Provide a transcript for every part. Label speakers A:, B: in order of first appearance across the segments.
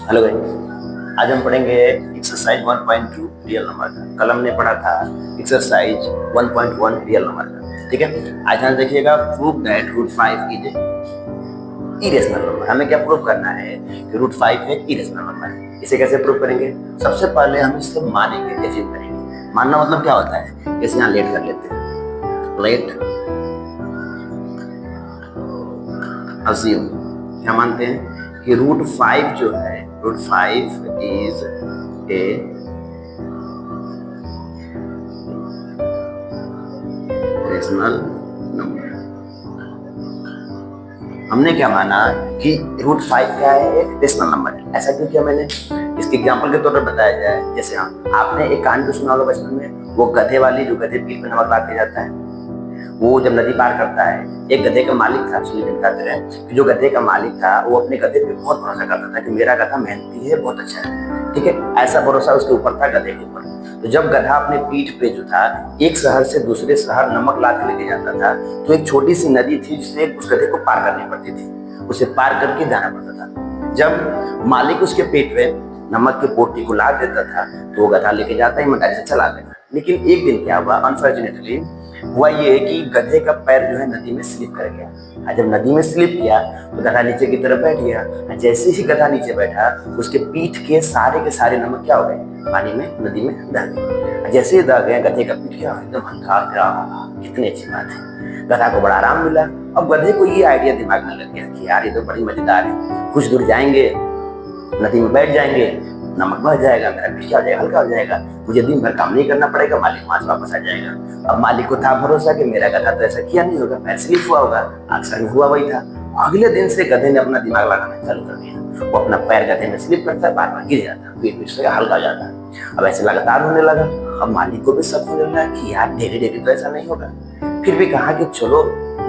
A: Hello guys, आज हम पढ़ेंगे एक्सरसाइज 1.2 रियल नंबर का। कल हमने पढ़ा था एक्सरसाइज 1.1 रियल नंबर का। ठीक है, आज यहाँ देखिएगा prove that root 5 is irrational number. हमें क्या प्रूव करना है कि रूट 5 एक इरेशनल नंबर है। इसे कैसे प्रूव करेंगे? सबसे पहले हम इसे मानेंगे, एज्यूम करेंगे। मानना मतलब क्या होता है? जैसे यहाँ लेट कर लेते हैं, लेट अज्यूम। क्या मानते हैं कि रूट 5 जो है, root 5 is a rational number. हमने क्या माना कि रूट 5 क्या है? एक रेशनल नंबर है। ऐसा क्यों किया मैंने? इसके एग्जांपल के तौर पर बताया जाए। जैसे आपने एक कहानी तो सुना होगा बचपन में, वो गधे वाली, जो गधे पीठ पे नमक लाद के जाता है। वो जब नदी पार करता है, एक गधे का मालिक था, सुनिए बताते रहे कि जो गधे का मालिक था वो अपने गधे पे बहुत भरोसा करता था कि मेरा गधा मेहनती है, बहुत अच्छा है। ठीक है, ऐसा भरोसा उसके ऊपर था, गधे के ऊपर। तो जब गधा अपने पीठ पे जो था एक शहर से दूसरे शहर नमक ला के लेके जाता था, तो एक छोटी सी नदी थी जिसे उस गधे को पार करनी पड़ती थी। उसे पार करके जाना पड़ता था। जब मालिक उसके पेट पे नमक की पोटी को ला देता था तो वो गधा लेके जाता ही ईमानदारी से चला गया। लेकिन एक दिन क्या हुआ, अनफॉर्चुनेटली हुआ ये कि गधे का पैर जो है नदी में स्लिप कर गया। और जब नदी में स्लिप किया तो गधा नीचे की तरफ बैठ गया। और जैसे ही गधा नीचे बैठा, उसके पीठ के सारे नमक क्या हो गए? पानी में, नदी में दह गए। जैसे ही दह गए, गधे का पीठ क्या एकदम हल्का फिरा। कितनी अच्छी बात है, गधा को बड़ा आराम मिला। अब गधे को ये आइडिया दिमाग में लग गया कि यार ये तो बड़ी मजेदार है। कुछ दूर जाएंगे, नदी में बैठ जाएंगे, नमक बह जाएगा, मेरा पीठ क्या हो जाएगा? हल्का हो जाएगा। मुझे दिन भर काम नहीं करना पड़ेगा, मालिक वहां से वापस आ जाएगा। अब मालिक को था भरोसा कि मेरा गधा तो ऐसा किया नहीं होगा, पैर स्लिप हुआ होगा। अक्सर में हुआ वही था। अगले दिन से गधे ने अपना दिमाग लगाना चालू कर दिया। वो अपना पैर गधे में स्लिप करता है, बार बार गिर जाता है, पीठ से हल्का हो जाता है। अब ऐसे लगातार होने लगा। अब मालिक को भी शक होने लगा कि यार डेली डेली तो ऐसा नहीं होगा। फिर भी कहा कि चलो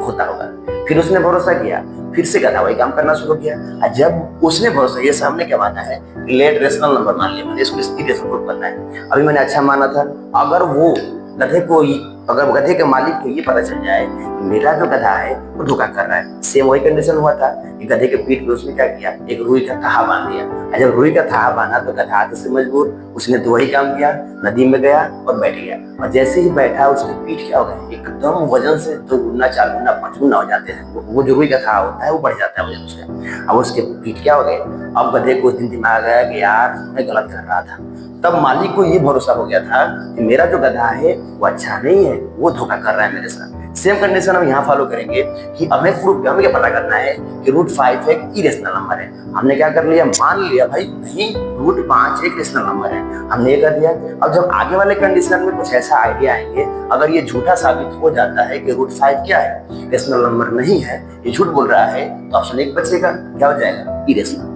A: होता होगा। फिर उसने भरोसा किया, फिर से गधा वही काम करना शुरू किया। और जब उसने भरोसा, ये सामने क्या माना है? लेट रेशनल नंबर मान लिया मैंने, इसको इरेशनल प्रूफ करना है। अभी मैंने अच्छा माना था। अगर वो गधे को, अगर गधे के मालिक को ये पता चल जाए कि मेरा जो गधा है वो धोखा कर रहा है, सेम वही कंडीशन हुआ था कि गधे के पीठ पे उसने क्या किया? एक रुई का थाहा बांध दिया। और जब रुई का थाहा बांधा तो गधा आते से मजबूर, उसने तो वही काम किया, नदी में गया और बैठ गया। और जैसे ही बैठा, उसकी पीठ क्या हो गई? एकदम वजन से 2 गुना 4 गुना 5 गुना हो जाते हैं। वो जो रुई का थाहा होता है वो बढ़ जाता है वजन उसका। अब उसके पीठ क्या हो गए? अब गधे को उस दिन दिमाग आया कि यार मैं गलत कर रहा था। तब मालिक को ये भरोसा हो गया था कि मेरा जो गधा है वो अच्छा नहीं है, वो धोखा कर रहा है मेरे साथ। सेम कंडीशन हम यहाँ फॉलो करेंगे कि हमें प्रूफ क्या, हमें क्या पता करना है कि रूट 5 एक इरेशनल नंबर है। हमने क्या कर लिया? मान लिया भाई नहीं, रूट 5 एक रेशनल नंबर है, हमने ये कर दिया। अब जब आगे वाले कंडीशन में कुछ ऐसा आइडिया आएंगे, अगर ये झूठा साबित हो जाता है कि रूट 5 क्या है? रेशनल नंबर नहीं है, ये झूठ बोल रहा है, तो ऑप्शन 1 बचेगा, क्या हो जाएगा? इरेशनल।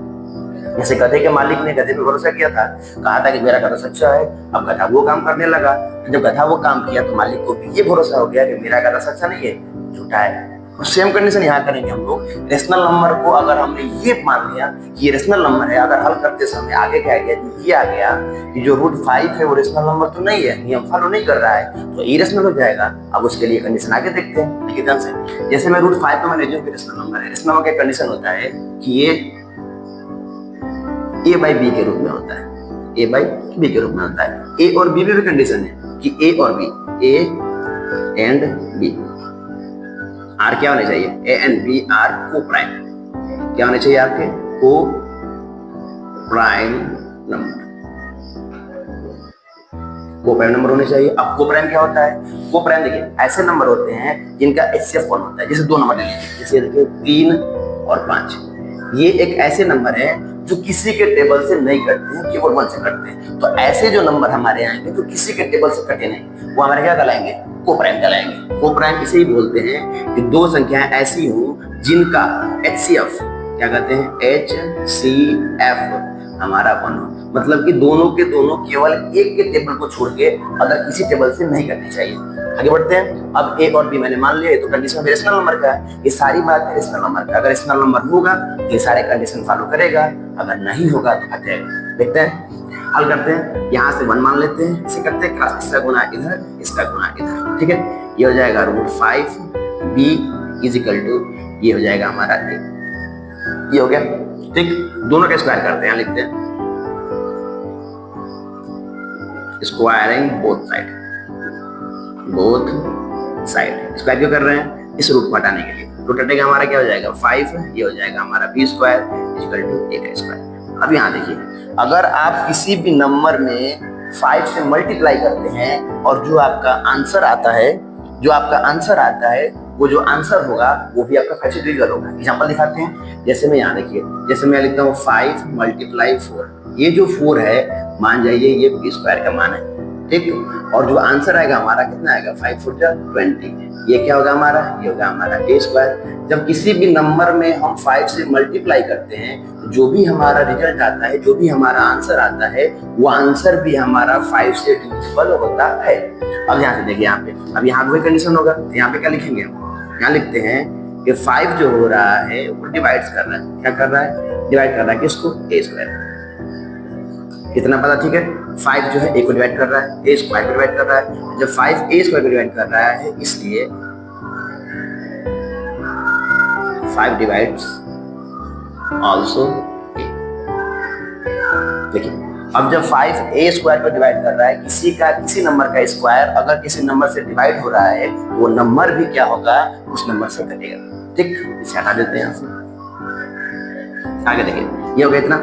A: जैसे गधे के मालिक ने गधे पे भरोसा किया था, कहा था कि मेरा गधा सच्चा है। अब गधा वो काम करने लगा। जब गधा वो काम किया तो मालिक को भी ये भरोसा हो गया कि मेरा गधा सच्चा नहीं है, झूठा है। और सेम कंडीशन यहाँ करेंगे हम लोग। रेशनल नंबर को अगर हमने ये मान लिया कि ये रेशनल नंबर है, अगर हल करते समय आगे क्या गया? ये आ गया कि जो रूट 5 है वो रेशनल नंबर तो नहीं है, नियम फॉलो नहीं कर रहा है, तो इरेशनल हो जाएगा। अब उसके लिए कंडीशन आगे देखते हैं। देखिए ध्यान से, जैसे मैं रूट 5 को मैंने जो रेशनल नंबर है, रेशनल नंबर का कंडीशन होता है कि ये ए बाई बी के रूप में होता है, ए बाई बी के रूप में होता है। ए और बी भी कंडीशन है कि ए और b, a and b, are क्या होने चाहिए? A and b are coprime. क्या होने चाहिए आपके? Coprime number, coprime number होने चाहिए। अब को प्राइम क्या होता है? को प्राइम देखिए ऐसे नंबर होते हैं जिनका HCF 1 होता है। जैसे 2 नंबर ले लीजिए, जैसे देखिए 3 और 5, ये एक ऐसे नंबर है जो किसी के टेबल से नहीं कटते हैं, केवल 1 से कटते हैं। तो ऐसे जो नंबर हमारे आएंगे जो किसी के टेबल से कटे नहीं, वो हमारे क्या कहलाएंगे? को प्राइम कहलाएंगे। को प्राइम इसे ही बोलते हैं कि 2 संख्याएं ऐसी हों जिनका HCF, क्या कहते हैं? HCF हमारा 1 हो। मतलब कि दोनों के दोनों केवल एक के टेबल को छोड़ के अगर किसी टेबल से नहीं कटनी चाहिए। आगे बढ़ते हैं। अब ए और बी मैंने मान लिया, तो कंडीशन रेशनल नंबर का है। ये सारी बात है रेशनल नंबर का। अगर रेशनल नंबर होगा तो ये सारे कंडीशन फॉलो करेगा, अगर नहीं होगा तो हट जाएगा। देखते हैं, हल करते हैं। यहाँ से 1 मान लेते हैं, इसे करते हैं क्रॉस, इसका गुना इधर, इसका गुना इधर। ठीक है, ये हो जाएगा root 5 b is equal to, ये हो जाएगा हमारा ए। ये हो गया, ठीक। दोनों का स्क्वायर करते हैं, लिखते हैं स्क्वायरिंग बोथ साइड। स्क्वायर क्यों कर रहे हैं? इस रूट को हटाने के लिए। रूट हटेगा हमारा क्या हो जाएगा 5, ये हो जाएगा हमारा b square equal to a का स्क्वायर। अब यहाँ देखिए, अगर आप किसी भी नंबर में 5 से मल्टीप्लाई करते हैं और जो आपका आंसर आता है वो जो आंसर होगा वो भी आपका 5 से डिविजिबल होगा। एग्जांपल दिखाते हैं, जैसे मैं यहाँ देखिए, जैसे मैं लिखता हूँ 5 × 4, ये जो 4 है मान जाइए ये b स्क्वायर का मान है, ठीक। और जो आंसर आएगा हमारा कितना आएगा 5 × 4 = 20, ये क्या होगा हमारा, ये होगा हमारा a स्क्वायर। जब किसी भी नंबर में हम 5 से मल्टीप्लाई करते हैं, जो भी हमारा रिजल्ट आता है, जो भी हमारा आंसर आता है, वो आंसर भी हमारा 5 से डिविजिबल होता है। अब यहाँ से देखिए, यहाँ पे अब यहाँ पे कंडीशन होगा, यहाँ पे क्या लिखेंगे, यहाँ लिखते हैं कि 5 जो हो रहा है वो डिवाइड कर रहा है, क्या कर रहा है, डिवाइड कर रहा है किसको, a स्क्वायर। कितना पता, ठीक है। 5 जो है a को डिवाइड कर रहा है, a स्क्वायर को डिवाइड कर रहा है। जब 5 a स्क्वायर को डिवाइड कर रहा है, इसलिए 5 डिवाइड्स ऑल्सो a। देखिए, अब जब 5 a स्क्वायर को डिवाइड कर रहा है, किसी नंबर का स्क्वायर अगर किसी नंबर से डिवाइड हो रहा है, वो नंबर भी क्या होगा, उस नंबर से कटेगा, ठीक। इसे हटा देते हैं यहाँ से। आगे देखिए, ये हो गया इतना।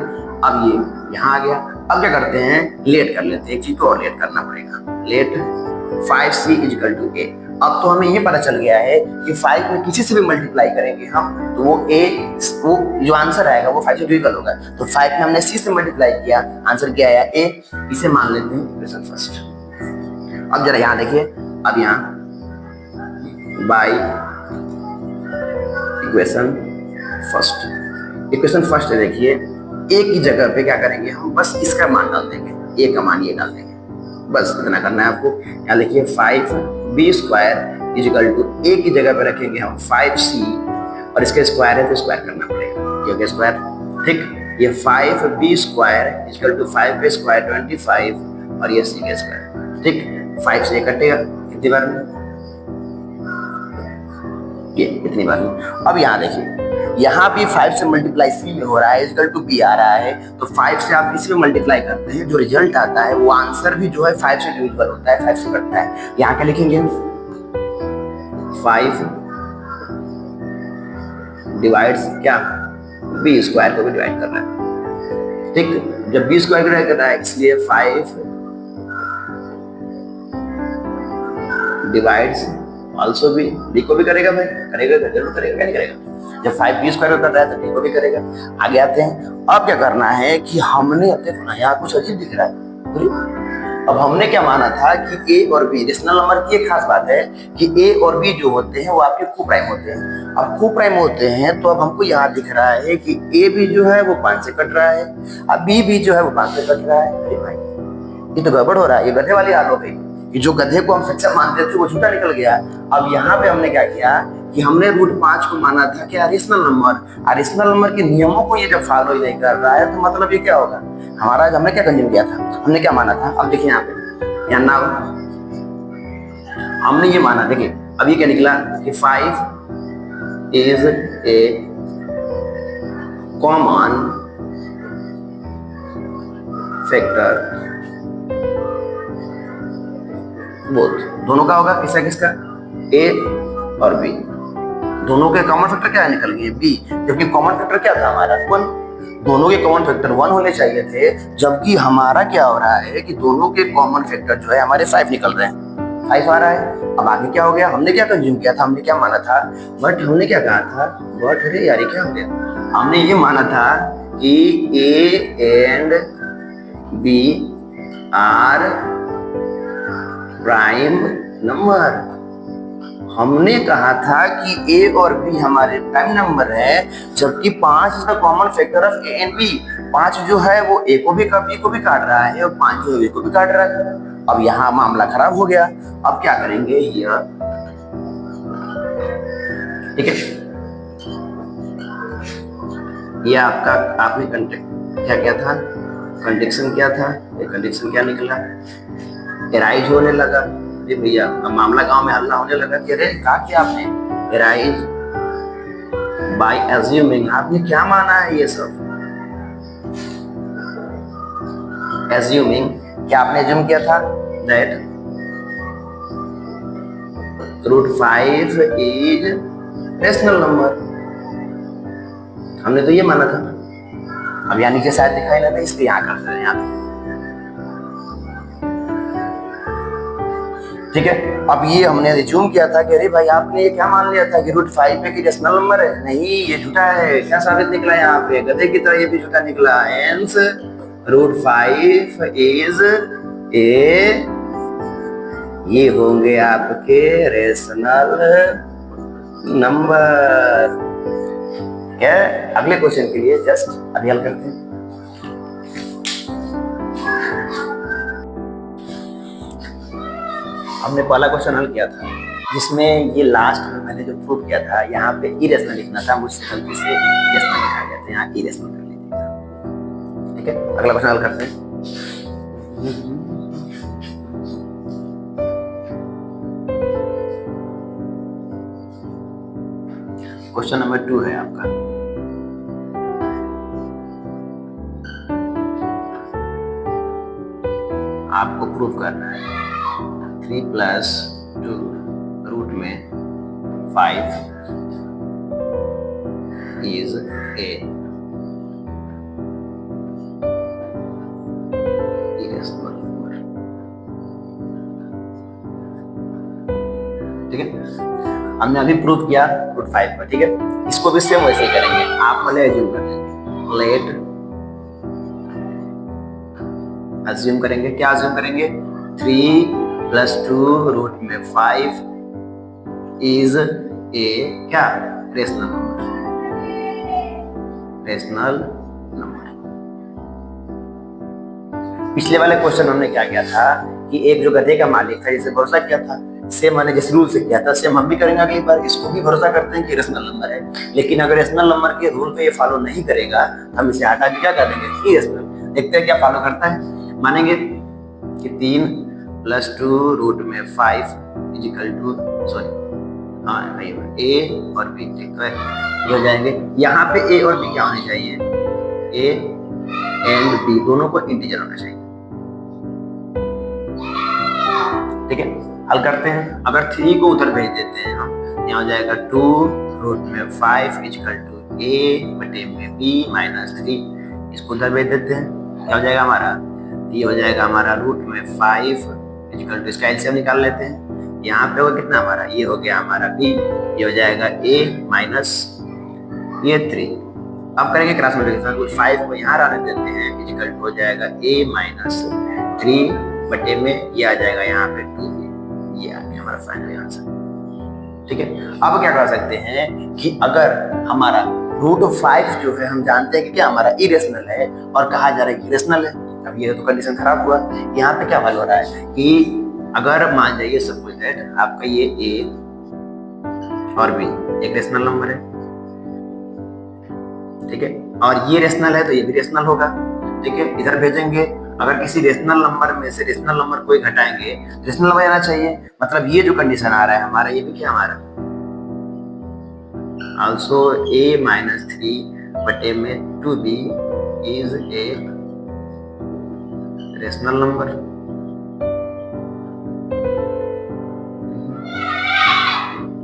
A: अब ये यहाँ आ गया। अब क्या करते हैं, लेट कर लेते हैं, एक चीज को और लेट करना पड़ेगा, लेट 5c = a। अब तो हमें ये पता चल गया है कि 5 में किसी से भी मल्टीप्लाई करेंगे हम, तो वो जो आंसर आएगा वो 5 से डिविजिबल होगा। तो 5 में हमने c से मल्टीप्लाई किया, आंसर क्या आया a। इसे मान लेते हैं इक्वेशन फर्स्ट। अब जरा यहाँ देखिए, अब यहाँ बाय इक्वेशन फर्स्ट है, देखिए a की जगह पे क्या करेंगे हम, बस इसका मान डाल देंगे, a का मान ये डाल देंगे, बस इतना करना है आपको। यहाँ देखिए 5b स्क्वायर = a की जगह पे रखेंगे हम 5c, और इसका स्क्वायर है तो स्क्वायर करना पड़ेगा, ये हो गया स्क्वायर, ठीक। ये 5b स्क्वायर = 5a स्क्वायर 25, और ये c का स्क्वायर, ठीक। 5 से कटेगा कितनी बार में, ये इतनी बार में। अब यहाँ देखिए, यहाँ भी 5 से मल्टीप्लाई c में हो रहा है, = b आ रहा है, तो 5 से आप किसी में मल्टीप्लाई करते हैं, जो रिजल्ट आता है वो आंसर भी जो है 5 से डिविजिबल होता है, 5 से कटता है। यहाँ क्या लिखेंगे, 5 डिवाइड्स क्या, b स्क्वायर को भी डिवाइड कर रहा है, ठीक। जब b स्क्वायर को डिवाइड कर रहा है, इसलिए 5 डिवाइड्स ऑल्सो b को भी करेगा भाई, करेगा जरूर करेगा, क्या नहीं करेगा। जब 5b स्क्वायर कर रहा है तो b को भी करेगा। आगे आते हैं, अब क्या करना है कि हमने, देखो ना यहाँ कुछ अजीब दिख रहा है। अब हमने क्या माना था कि a और b, रेशनल नंबर की एक खास बात है कि a और b जो होते हैं वो आपके को प्राइम होते हैं। अब को प्राइम होते हैं तो अब हमको यहाँ दिख रहा है कि a भी जो है वो 5 से कट रहा है, अब b भी जो है वो 5 से कट रहा है। अरे भाई, ये तो गड़बड़ हो रहा है, ये गधे वाली हाल हो गई कि जो गधे को हम सच्चा मानते थे वो झूठा निकल गया। अब यहाँ पे हमने क्या किया कि हमने √5 को माना था कि रेशनल नंबर के नियमों को ये जब फॉलो ही नहीं कर रहा है, तो मतलब ये क्या होगा हमारा, हमने क्या कंज्यूम किया था, हमने क्या माना था। अब देखिए यहाँ पे, यहाँ ना हमने ये माना, देखिए अब ये क्या निकला कि 5 is A common factor both, दोनों का होगा, किसका a और b, दोनों के कॉमन फैक्टर क्या निकल गए b, जबकि कॉमन फैक्टर क्या था हमारा 1, दोनों के कॉमन फैक्टर 1 होने चाहिए थे, जबकि हमारा क्या हो रहा है कि दोनों के कॉमन फैक्टर जो है हमारे 5 निकल रहे हैं, 5 आ रहा है। अब आगे क्या हो गया, हमने क्या कंज्यूम किया था, हमने क्या माना था, बट हमने क्या कहा था, बट अरे यार क्या हो गया, हमने ये माना था कि a and b are prime number. हमने कहा था कि a और b हमारे प्राइम नंबर है, जबकि 5 इसका common factor of a and b, 5 जो है वो a को भी b को भी काट रहा है और 5 जो है a को भी काट रहा है। अब यहाँ मामला खराब हो गया। अब क्या करेंगे, ये ठीक है, ये आपका आपने क्या था, कंडीशन क्या था, ये कंडीशन क्या निकला, एराइज होने लगा। भैया अब मामला गांव में हल्ला होने लगा कि अरे कहा कि आपने एराइज बाय एज्यूमिंग, आपने क्या माना है ये सब? एज्यूमिंग, क्या आपने एज्यूम किया था दैट √5 इज रेशनल नंबर, हमने तो ये माना था ना। अब यानी कि शायद दिखाई ना दे, इसलिए यहाँ करते हैं यहाँ पे। ठीक है, अब ये हमने रिज्यूम किया था कि अरे भाई आपने ये क्या मान लिया था कि √5 पे की रेशनल नंबर है, नहीं ये झूठा है। क्या साबित निकला यहाँ पे? गधे की तरह ये भी झूठा निकला। हेंस √5 इज ए, ये होंगे आपके रेशनल नंबर। क्या अगले क्वेश्चन के लिए जस्ट अभी हल करते हैं। हमने पहला क्वेश्चन हल किया था जिसमें ये लास्ट में मैंने जो प्रूव किया था, यहाँ पे इरेशनल लिखना था, मुझसे गलती से इरेशनल लिखा गया था, यहाँ इरेशनल कर लीजिए। ठीक है, अगला क्वेश्चन हल करते हैं। क्वेश्चन नंबर 2 है आपका। आपको प्रूव करना है 3 + 2 रूट में 5 इज ए इरेशनल नंबर। ठीक है, हमने अभी प्रूव किया √5 पर। ठीक है, इसको भी सेम वैसे ही करेंगे। आप पहले एज्यूम कर लेंगे, लेट अज्यूम करेंगे। क्या अज्यूम करेंगे? 3 + 2 रूट में 5 इज ए क्या? Rational number, rational number. पिछले वाले क्वेश्चन हमने क्या किया था कि एक जो गधे का मालिक था जिसे भरोसा किया था, सेम मैंने जिस रूल से किया था सेम हम भी करेंगे अगली बार। इसको भी भरोसा करते हैं कि रेशनल नंबर है, लेकिन अगर रेशनल नंबर के रूल पे ये फॉलो नहीं करेगा तो हम इसे हटा के क्या कर देंगे? इरेशनल। देखते हैं क्या फॉलो करता है। मानेंगे कि 3 + 2 रूट में 5 इजिकल टू ए और बी। ठीक है, ये हो जाएंगे। यहाँ पे ए और बी क्या होने चाहिए? ए एंड बी दोनों को इंटीजर होना चाहिए। ठीक है, हल करते हैं। अगर 3 को उधर भेज देते हैं हम, यहाँ हो जाएगा 2 रूट में 5 इजिकल टू ए बटे में बी -3। इसको उधर भेज देते हैं, क्या हो जाएगा हमारा? ये हो जाएगा हमारा रूट में 5 इजिकल टू, इसका एलसीएम निकाल लेते हैं। यहाँ पे होगा कितना हमारा? ये हो गया हमारा बी, ये हो जाएगा ए माइनस ये 3। अब करेंगे क्रॉस मल्टीप्लिकेशन, रूट 5 को यहाँ रहने देते हैं, इजिकल टू हो जाएगा ए -3 बटे में ये आ जाएगा यहाँ पे 2। ये आ गया हमारा फाइनल आंसर। ठीक है, अब क्या कर सकते हैं कि अगर हमारा √5 जो है हम जानते हैं कि क्या हमारा इरेशनल है और कहा जा रहा है कि रेशनल है। अब ये तो कंडीशन खराब हुआ। यहाँ पे क्या हल हो रहा है कि अगर मान जाइए सपोज दैट आपका ये ए और बी एक रेशनल नंबर है, ठीक है, और ये रेशनल है तो ये भी रेशनल होगा। ठीक है, इधर भेजेंगे। अगर किसी रेशनल नंबर में से रेशनल नंबर कोई घटाएंगे, रेशनल नंबर आना चाहिए। मतलब ये जो कंडीशन आ रहा है हमारा, ये भी क्या हमारा आल्सो a -3 बटे में 2b is a rational number.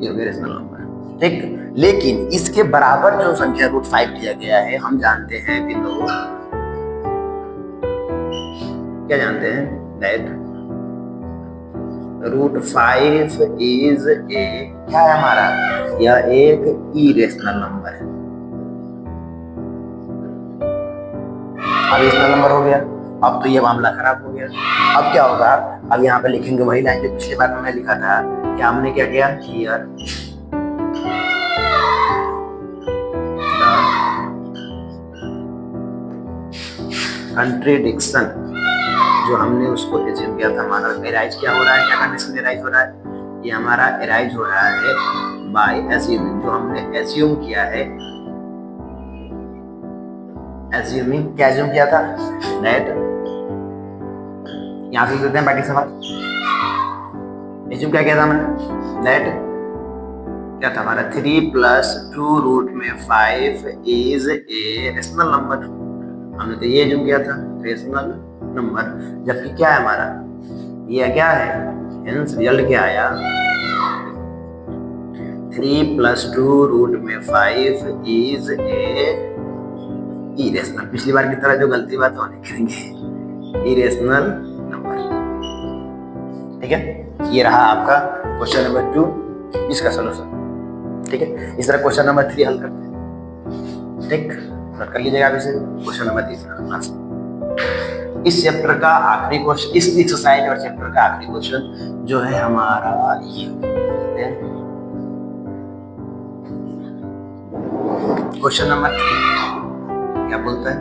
A: ये हो गया रेशनल नंबर। ठीक, लेकिन इसके बराबर जो संख्या √5 दिया गया है, हम जानते हैं कि लोग क्या जानते हैं? दैट √5 इज ए क्या है हमारा? यह एक इरेशनल नंबर है। अब रेशनल नंबर हो गया। अब तो ये मामला खराब हो गया। अब क्या होगा? अब यहाँ पे लिखेंगे वही लाइन जो पिछली बार मैंने लिखा था कि हमने क्या किया? हियर कंट्रेडिक्शन जो हमने उसको एज्यूम किया था, हमारा एराइज क्या हो रहा है? क्या कंडीशन एराइज हो रहा है? ये हमारा एराइज हो रहा है बाय एज्यूमिंग, जो हमने एज्यूम किया है। एज्यूमिंग क्या एज्यूम किया था? दैट यहां से देते हैं बाकी सवाल। एज्यूम क्या किया था हमने? दैट क्या था हमारा 3 + 2 रूट में 5 इज ए रेशनल नंबर। हमने तो ये एज्यूम किया था रेशनल नंबर, जबकि क्या है हमारा ये क्या है, हेंस रिजल्ट क्या आया 3 + 2 रूट में 5 इज ए इरेशनल। पिछली बार की तरह जो गलती बात होने करेंगे इरेशनल नंबर। ठीक है, ये रहा आपका क्वेश्चन नंबर 2 इसका सोल्यूशन। ठीक है, इस तरह क्वेश्चन नंबर 3 हल करते हैं। ठीक, नोट कर लीजिएगा आप इसे। क्वेश्चन नंबर 3 इस चैप्टर का आखिरी क्वेश्चन, इस एक्सरसाइज और चैप्टर का आखिरी क्वेश्चन जो है हमारा ये क्वेश्चन नंबर 3 क्या बोलता है,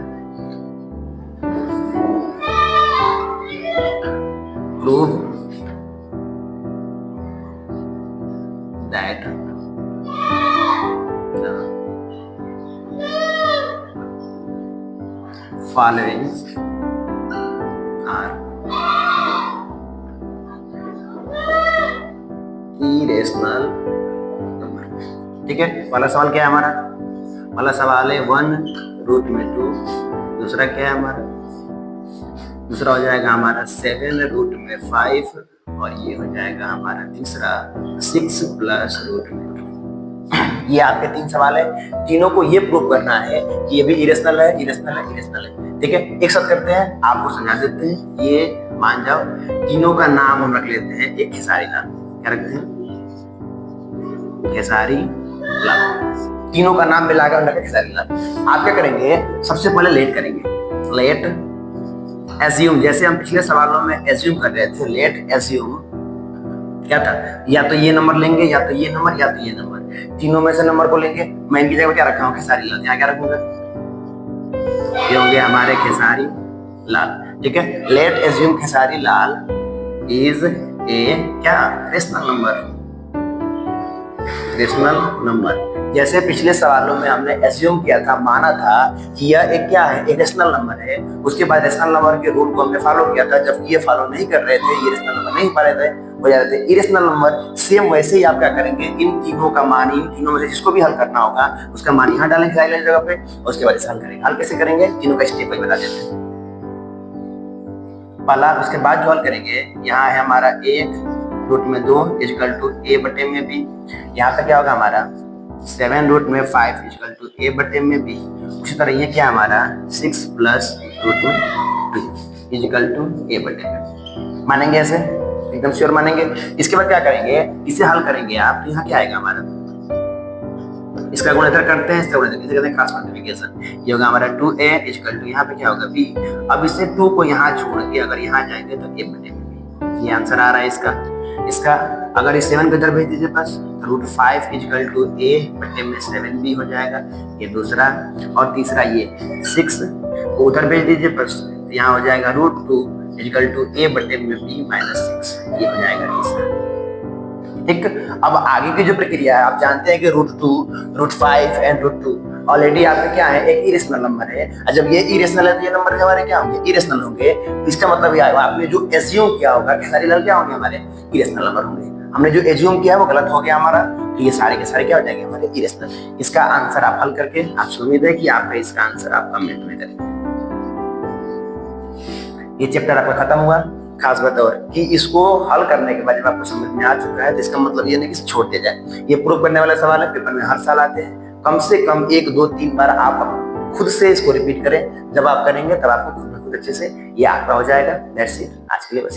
A: prove that the following are irrational number। ठीक है, पहला सवाल क्या है हमारा, पहला सवाल है 1 रूट में 2, दूसरा क्या है हमारा, दूसरा हो जाएगा हमारा 7 रूट में 5 और ये हो जाएगा हमारा तीसरा 6 + रूट में 2। ये आपके 3 सवाल है, तीनों को ये प्रूव करना है कि ये भी इरेशनल है, इरेशनल है, इरेशनल है। ठीक है, एक साथ करते हैं, आपको समझा देते हैं। ये मान जाओ तीनों का नाम हम रख लेते हैं, एक खेसारी लाल, क्या रखते हैं, खेसारी लाल, तीनों का नाम मिलाकर हम रखें खेसारी लाल। आप क्या करेंगे, सबसे पहले लेट करेंगे, लेट एज्यूम, जैसे हम पिछले सवालों में एज्यूम कर रहे थे, लेट एज्यूम क्या था, या तो ये नंबर लेंगे या तो ये नंबर या तो ये नंबर, तीनों में से नंबर को लेंगे। मैं इनकी जगह क्या रखा हूँ, खेसारी लाल, यहाँ क्या रखूंगा, ये होंगे हमारे खेसारी लाल। ठीक है, late assume Khesari Lal is a क्या रेशनल नंबर, रेशनल नंबर। जैसे पिछले सवालों में हमने एज्यूम किया था, माना था कि यह एक क्या है, एक रेशनल नंबर है, उसके बाद रेशनल नंबर के रूल को हमने फॉलो किया था, जबकि ये फॉलो नहीं कर रहे थे, ये रेशनल नंबर नहीं पा रहे थे, हो जाते थे इरेशनल नंबर। सेम वैसे ही आप क्या करेंगे, इन तीनों का मान, इन तीनों में से जिसको भी हल करना होगा उसका मान यहाँ डालेंगे साइलेंट जगह पे, और उसके बाद इसे हल करेंगे। हल कैसे करेंगे, तीनों का स्टेप बता देते हैं। पहला, उसके बाद जो हल करेंगे, यहाँ है हमारा 1 रूट में 2 = a बटे में b, यहाँ पे क्या होगा हमारा 7 रूट में 5 = a बटे में b। उसी तरह ये क्या हमारा 6 + रूट में 2 = a बटे में। मानेंगे ऐसे, एकदम श्योर मानेंगे। इसके बाद क्या करेंगे, इसे हल करेंगे आप, तो यहाँ क्या आएगा हमारा, इसका गुणनखंड करते हैं, इसका गुणनखंड इसे कहते हैं क्रॉस मल्टीप्लिकेशन। ये होगा हमारा 2a = यहाँ पे क्या होगा b। अब इसे 2 को यहाँ छोड़ के अगर यहाँ जाएंगे तो a बटे में b, ये आंसर आ रहा है इसका। इसका अगर इस 7 को इधर भेज दीजिए बस, तो √5 = a बटे में 7b हो जाएगा, ये दूसरा। और तीसरा ये 6 को उधर भेज दीजिए बस, तो यहाँ हो जाएगा √2 = a बटे में b - 6, ये हो जाएगा तीसरा। ठीक, अब आगे की जो प्रक्रिया है, आप जानते हैं कि √2, √5 एंड √2 ऑलरेडी आपके क्या है, एक इरेशनल नंबर है। और जब ये इरेशनल है तो ये नंबर हमारे क्या होंगे, इरेशनल होंगे। तो इसका मतलब ये आएगा, आपने जो एज्यूम किया होगा खेसारी लाल क्या होंगे, हमारे इरेशनल नंबर होंगे। हमने जो एज्यूम किया है वो गलत हो गया हमारा, तो ये सारे के सारे क्या हो जाएंगे, हमारे इरेशनल। इसका आंसर आप हल करके, आपसे उम्मीद है कि आपका इसका आंसर आप कमेंट में करेंगे। ये चैप्टर आपका खत्म हुआ। खास बात और कि इसको हल करने के बाद जब आपको समझ में आ चुका है, तो इसका मतलब ये नहीं कि छोड़ दिया जाए। ये प्रूव करने वाला सवाल है, पेपर में हर साल आते हैं। कम से कम 1, 2, 3 बार आप खुद से इसको रिपीट करें। जब आप करेंगे तब आपको खुद में खुद अच्छे से ये आंकड़ा हो जाएगा। दैट्स इट, आज के लिए बस।